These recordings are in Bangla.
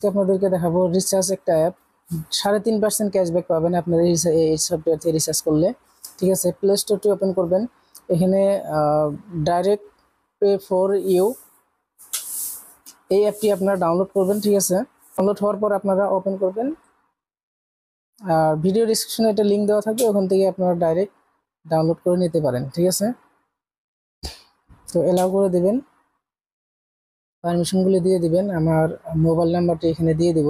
আপনাদেরকে দেখাবো রিচার্জ একটা অ্যাপ 3.5% ক্যাশব্যাক পাবেন আপনারা এই সফটওয়্যার থেকে রিচার্জ করলে। ঠিক আছে, প্লে স্টোরটি ওপেন করবেন, এখানে ডাইরেক্ট পে ফর ইউ এই অ্যাপটি আপনারা ডাউনলোড করবেন। ঠিক আছে, ডাউনলোড হওয়ার পর আপনারা ওপেন করবেন, আর ভিডিও ডিসক্রিপশনে একটা লিঙ্ক দেওয়া থাকবে, ওখান থেকে আপনারা ডাইরেক্ট ডাউনলোড করে নিতে পারেন। ঠিক আছে, তো এলাও করে দেবেন, পারমিশনগুলো দিয়ে দিবেন। আমার মোবাইল নাম্বারটি এখানে দিয়ে দিব,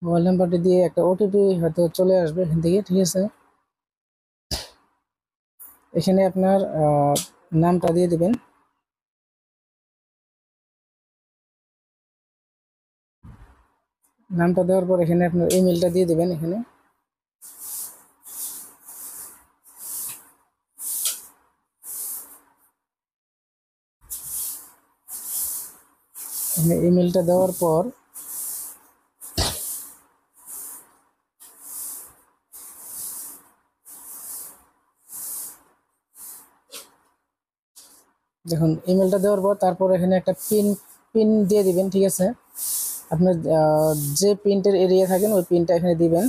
মোবাইল নাম্বারটি দিয়ে একটা ওটিপি হয়তো চলে আসবে এখান থেকে। ঠিক আছে, এখানে আপনার নামটা দিয়ে দিবেন, নামটা দেওয়ার পর এখানে আপনার ইমেলটা দিয়ে দিবেন। এখানে ইমেলটা দেওয়ার পর দেখুন ইমেলটা দেওয়ার পর তারপর এখানে একটা পিন দিয়ে দিবেন। ঠিক আছে, আপনার যে পিনটার এরিয়া থাকেন ওই পিনটা এখানে দিবেন।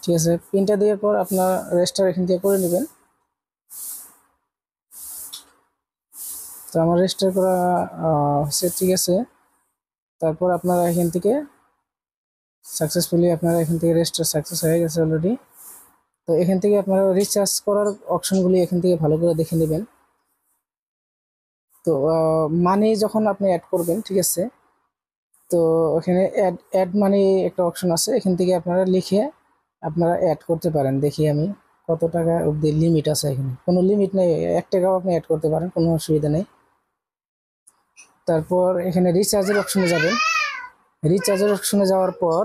ঠিক আছে, পিনটা দেওয়ার পর আপনার রেজিস্টার এখান থেকে করে নেবেন। তো আমার রেজিস্টার করা হচ্ছে। ঠিক আছে, তারপর আপনারা এখান থেকে সাকসেসফুলি আপনারা এখান থেকে রেজিস্টার সাকসেস হয়ে গেছে অলরেডি। তো এখান থেকে আপনারা রিচার্জ করার অপশনগুলি এখান থেকে ভালো করে দেখে নেবেন। তো মানি যখন আপনি অ্যাড করবেন, ঠিক আছে, তো এখানে অ্যাড মানি একটা অপশন আছে, এখান থেকে আপনারা লিখে আপনারা অ্যাড করতে পারেন। দেখি আমি কত টাকা অবধি লিমিট আছে, এখানে কোনো লিমিট নেই, 1 টাকাও আপনি অ্যাড করতে পারেন, কোনো অসুবিধা নেই। তারপর এখানে রিচার্জের অপশনে যাবেন, রিচার্জের অপশনে যাওয়ার পর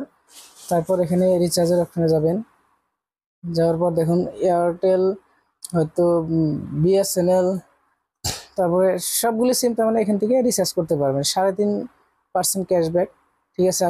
তারপর এখানে রিচার্জের অপশনে যাবেন, যাওয়ার পর দেখুন এয়ারটেল, হয়তো বিএসএনএল, তারপরে সবগুলি সিম তার মানে এখান থেকে রিচার্জ করতে পারবেন 3.5% ক্যাশব্যাক। ঠিক আছে।